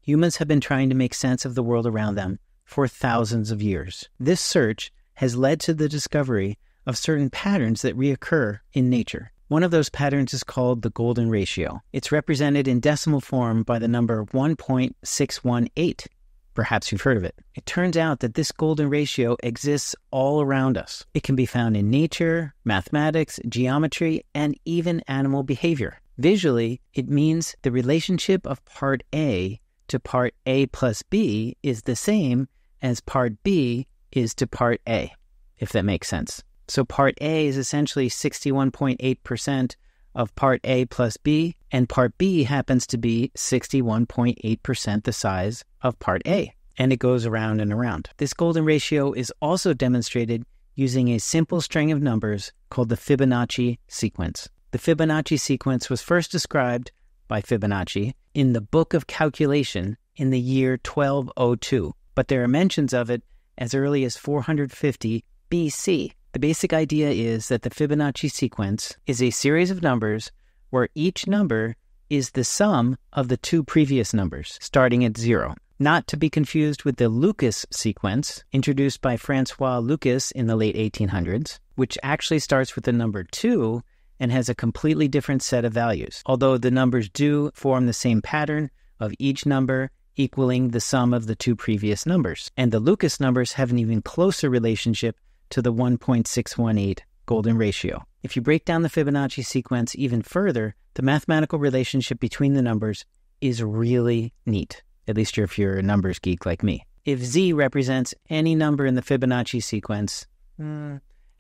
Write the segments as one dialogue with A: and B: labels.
A: Humans have been trying to make sense of the world around them for thousands of years. This search has led to the discovery of certain patterns that reoccur in nature. One of those patterns is called the Golden Ratio. It's represented in decimal form by the number 1.618. Perhaps you've heard of it. It turns out that this golden ratio exists all around us. It can be found in nature, mathematics, geometry, and even animal behavior. Visually, it means the relationship of part A to part A plus B is the same as part B is to part A, if that makes sense. So part A is essentially 61.8% of part A plus B, and part B happens to be 61.8% the size of part A, and it goes around and around. This golden ratio is also demonstrated using a simple string of numbers called the Fibonacci Sequence. The Fibonacci Sequence was first described by Fibonacci in the Book of Calculation in the year 1202, but there are mentions of it as early as 450 BC. The basic idea is that the Fibonacci sequence is a series of numbers where each number is the sum of the two previous numbers, starting at 0. Not to be confused with the Lucas sequence, introduced by Francois Lucas in the late 1800s, which actually starts with the number 2 and has a completely different set of values, although the numbers do form the same pattern of each number equaling the sum of the two previous numbers. And the Lucas numbers have an even closer relationship to the 1.618 golden ratio. If you break down the Fibonacci sequence even further, the mathematical relationship between the numbers is really neat, at least if you're a numbers geek like me. If Z represents any number in the Fibonacci sequence,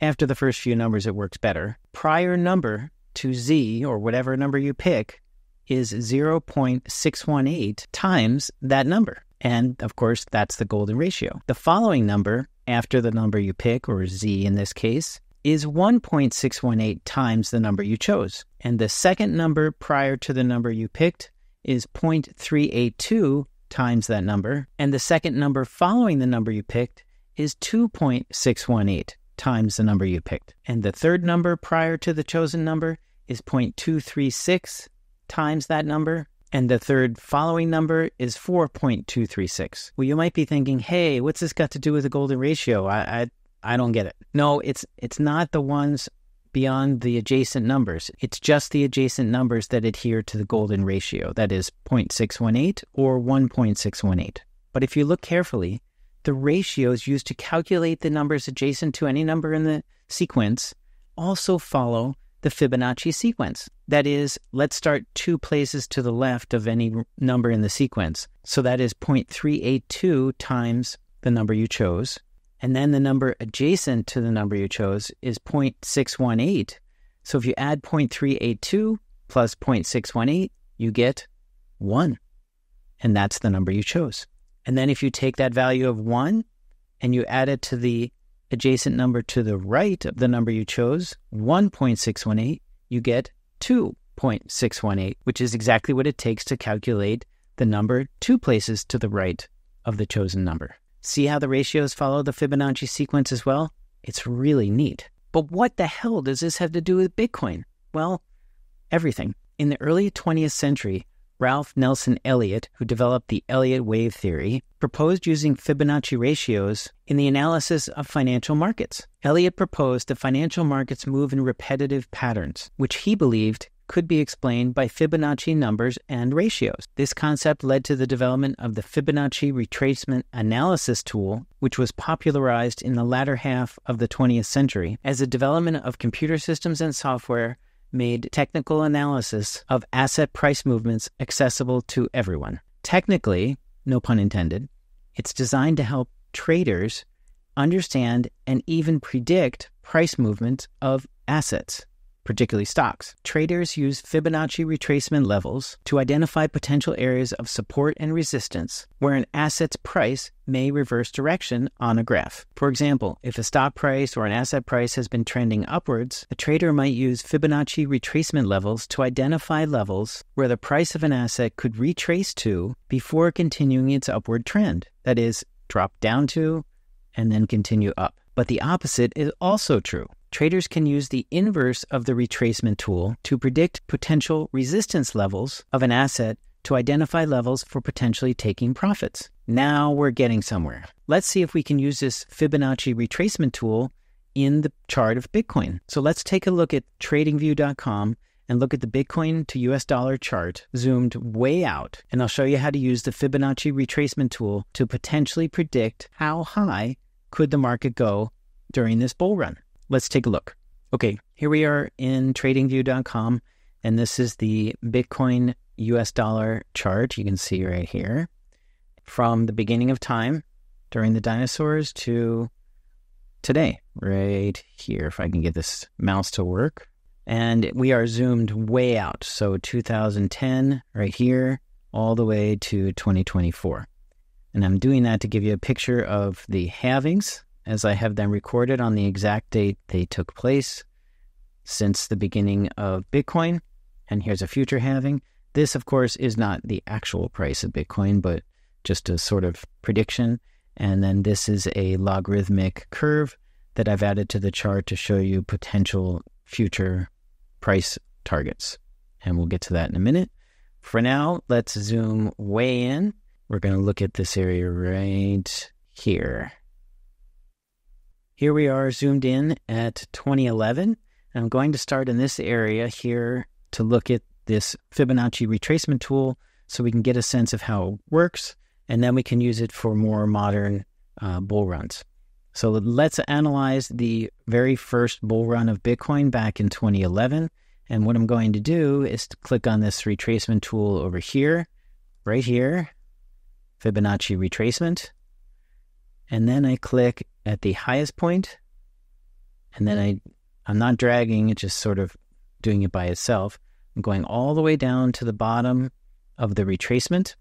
A: after the first few numbers it works better. Prior number to Z, or whatever number you pick, is 0.618 times that number. And, of course, that's the golden ratio. The following number, after the number you pick, or Z in this case, is 1.618 times the number you chose. And the second number prior to the number you picked is 0.382 times that number. And the second number following the number you picked is 2.618 times the number you picked. And the third number prior to the chosen number is 0.236 times that number. And the third following number is 4.236. Well, you might be thinking, hey, what's this got to do with the golden ratio? I don't get it. No, it's not the ones beyond the adjacent numbers. It's just the adjacent numbers that adhere to the golden ratio. That is 0.618 or 1.618. But if you look carefully, the ratios used to calculate the numbers adjacent to any number in the sequence also follow the Fibonacci sequence. That is, let's start 2 places to the left of any number in the sequence. So that is 0.382 times the number you chose. And then the number adjacent to the number you chose is 0.618. So if you add 0.382 plus 0.618, you get 1. And that's the number you chose. And then if you take that value of 1 and you add it to the adjacent number to the right of the number you chose, 1.618, you get 2.618, which is exactly what it takes to calculate the number 2 places to the right of the chosen number. See how the ratios follow the Fibonacci sequence as well? It's really neat. But what the hell does this have to do with Bitcoin? Well, everything. In the early 20th century, Ralph Nelson Elliott, who developed the Elliott wave theory, proposed using Fibonacci ratios in the analysis of financial markets. Elliott proposed that financial markets move in repetitive patterns, which he believed could be explained by Fibonacci numbers and ratios. This concept led to the development of the Fibonacci Retracement Analysis tool, which was popularized in the latter half of the 20th century as the development of computer systems and software made technical analysis of asset price movements accessible to everyone. Technically, no pun intended, it's designed to help traders understand and even predict price movements of assets, particularly stocks. Traders use Fibonacci retracement levels to identify potential areas of support and resistance where an asset's price may reverse direction on a graph. For example, if a stock price or an asset price has been trending upwards, a trader might use Fibonacci retracement levels to identify levels where the price of an asset could retrace to before continuing its upward trend. That is, drop down to and then continue up. But the opposite is also true. Traders can use the inverse of the retracement tool to predict potential resistance levels of an asset to identify levels for potentially taking profits. Now we're getting somewhere. Let's see if we can use this Fibonacci Retracement Tool in the chart of Bitcoin. So let's take a look at tradingview.com and look at the Bitcoin to US dollar chart zoomed way out. And I'll show you how to use the Fibonacci Retracement Tool to potentially predict how high could the market go during this bull run. Let's take a look. Okay, here we are in tradingview.com, and this is the Bitcoin US dollar chart. You can see right here from the beginning of time during the dinosaurs to today, right here, if I can get this mouse to work. And we are zoomed way out. So 2010 right here, all the way to 2024. And I'm doing that to give you a picture of the halvings as I have them recorded on the exact date they took place since the beginning of Bitcoin. And here's a future halving. This, of course, is not the actual price of Bitcoin, but just a sort of prediction. And then this is a logarithmic curve that I've added to the chart to show you potential future price targets. And we'll get to that in a minute. For now, let's zoom way in. We're going to look at this area right here. Here we are zoomed in at 2011. And I'm going to start in this area here to look at this Fibonacci Retracement Tool so we can get a sense of how it works, and then we can use it for more modern bull runs. So let's analyze the very first bull run of Bitcoin back in 2011. And what I'm going to do is to click on this retracement tool over here, right here, Fibonacci Retracement. And then I click at the highest point, and then I'm not dragging, it's just sort of doing it by itself. I'm going all the way down to the bottom of the retracement,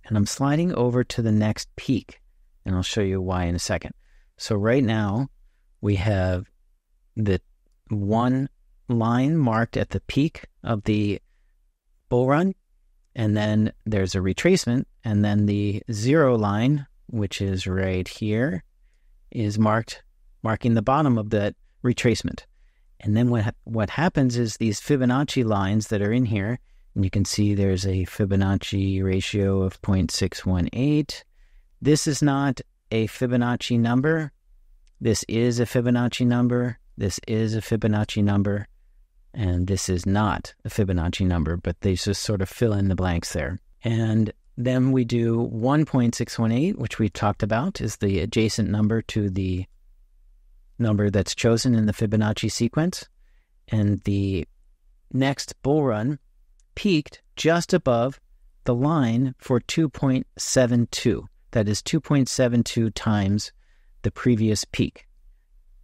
A: and I'm sliding over to the next peak, and I'll show you why in a second. So right now, we have the one line marked at the peak of the bull run, and then there's a retracement, and then the zero line, which is right here, is marking the bottom of that retracement. And then what happens is these Fibonacci lines that are in here, and you can see there's a Fibonacci ratio of 0.618. This is not a Fibonacci number. This is a Fibonacci number. This is a Fibonacci number. And this is not a Fibonacci number, but they just sort of fill in the blanks there. And then we do 1.618, which we talked about, is the adjacent number to the number that's chosen in the Fibonacci sequence. And the next bull run peaked just above the line for 2.72. That is 2.72 times the previous peak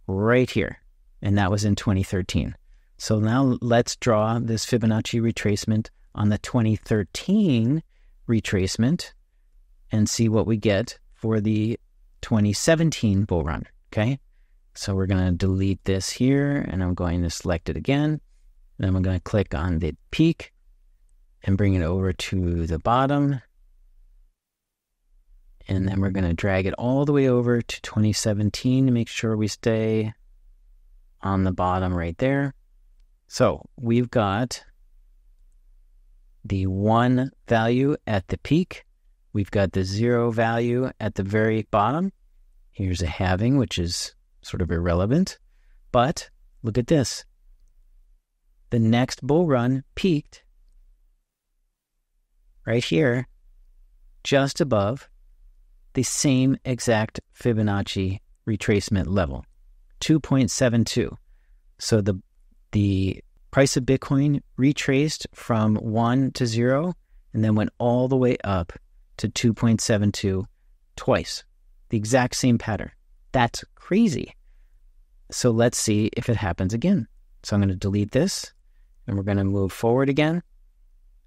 A: right here. And that was in 2013. So now let's draw this Fibonacci retracement on the 2013 retracement and see what we get for the 2017 bull run, okay? So we're going to delete this here, and I'm going to select it again. Then I'm going to click on the peak and bring it over to the bottom. And then we're going to drag it all the way over to 2017 to make sure we stay on the bottom right there. So we've got the 1 value at the peak. We've got the 0 value at the very bottom. Here's a halving, which is sort of irrelevant. But look at this. The next bull run peaked right here, just above the same exact Fibonacci retracement level, 2.72. So the price of Bitcoin retraced from 1 to 0 and then went all the way up to 2.72 twice. The exact same pattern. That's crazy. So let's see if it happens again. So I'm going to delete this, and we're going to move forward again.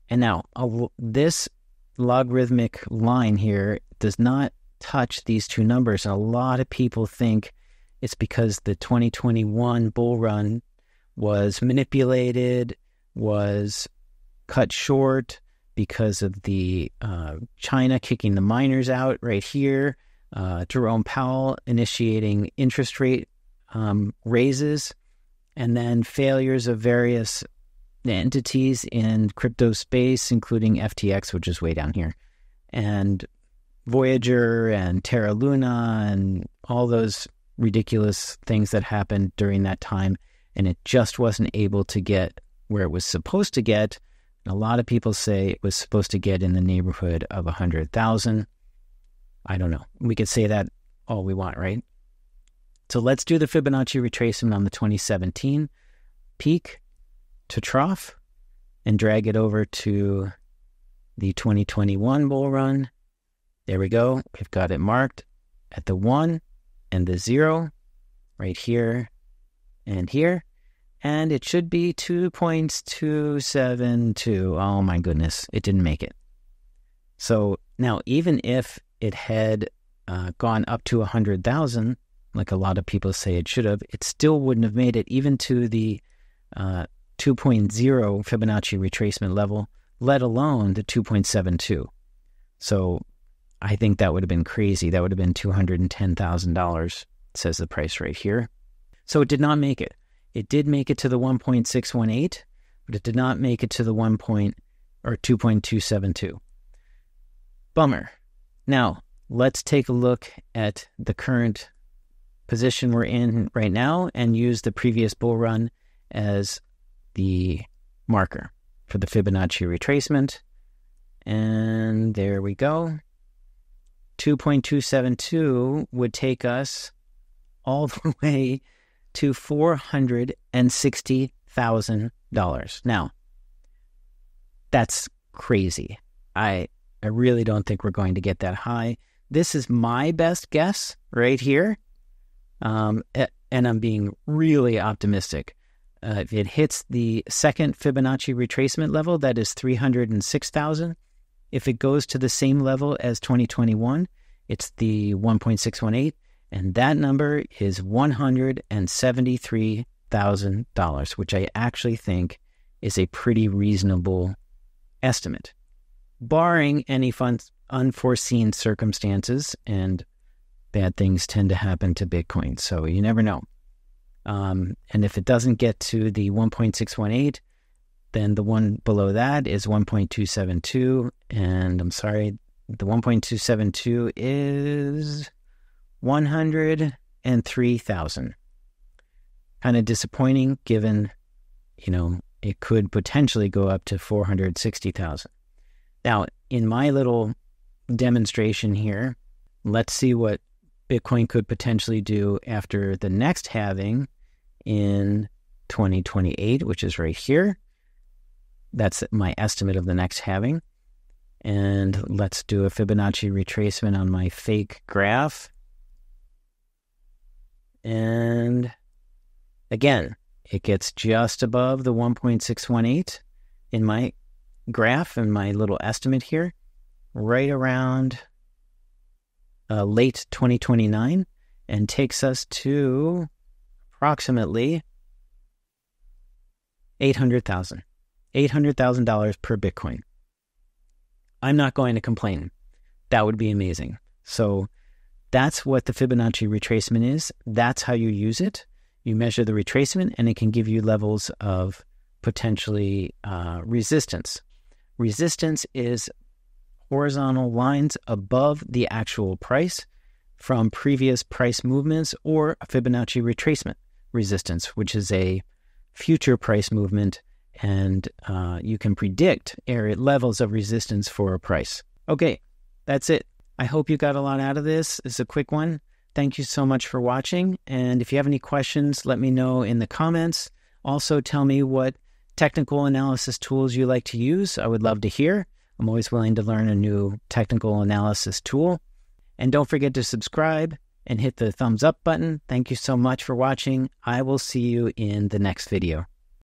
A: And now, this logarithmic line here does not touch these two numbers. And a lot of people think it's because the 2021 bull run was manipulated, was cut short because of the China kicking the miners out right here, Jerome Powell initiating interest rate raises, and then failures of various entities in crypto space, including FTX, which is way down here, and Voyager and Terra Luna and all those ridiculous things that happened during that time, and it just wasn't able to get where it was supposed to get. And a lot of people say it was supposed to get in the neighborhood of 100,000. I don't know. We could say that all we want, right? So let's do the Fibonacci retracement on the 2017 peak to trough and drag it over to the 2021 bull run. There we go. We've got it marked at the 1 and the 0 right here and here. And it should be 2.272. Oh my goodness, it didn't make it. So now even if it had gone up to 100,000, like a lot of people say it should have, it still wouldn't have made it even to the 2.0 Fibonacci retracement level, let alone the 2.72. So I think that would have been crazy. That would have been $210,000, says the price right here. So it did not make it. It did make it to the 1.618, but it did not make it to the 2.272. Bummer. Now, let's take a look at the current position we're in right now and use the previous bull run as the marker for the Fibonacci retracement. And there we go. 2.272 would take us all the way to $460,000. Now, that's crazy. I really don't think we're going to get that high. This is my best guess right here. And I'm being really optimistic. If it hits the second Fibonacci retracement level, that is 306,000. If it goes to the same level as 2021, it's the 1.618, and that number is $173,000, which I actually think is a pretty reasonable estimate, barring any unforeseen circumstances, and bad things tend to happen to Bitcoin, so you never know. And if it doesn't get to the 1.618, then the one below that is 1.272, and I'm sorry, the 1.272 is 103,000. Kind of disappointing given, it could potentially go up to 460,000. Now, in my little demonstration here, let's see what Bitcoin could potentially do after the next halving in 2028, which is right here. That's my estimate of the next halving. And let's do a Fibonacci retracement on my fake graph. And again, it gets just above the 1.618 in my graph and my little estimate here, right around late 2029, and takes us to approximately $800,000. $800,000 per Bitcoin. I'm not going to complain. That would be amazing. So that's what the Fibonacci retracement is. That's how you use it. You measure the retracement, and it can give you levels of potentially resistance. Resistance is horizontal lines above the actual price from previous price movements, or a Fibonacci retracement resistance, which is a future price movement, and you can predict area levels of resistance for a price. Okay, that's it. I hope you got a lot out of this. It's a quick one. Thank you so much for watching, and if you have any questions, let me know in the comments. Also, tell me what technical analysis tools you like to use. I would love to hear. I'm always willing to learn a new technical analysis tool. And don't forget to subscribe and hit the thumbs up button. Thank you so much for watching. I will see you in the next video.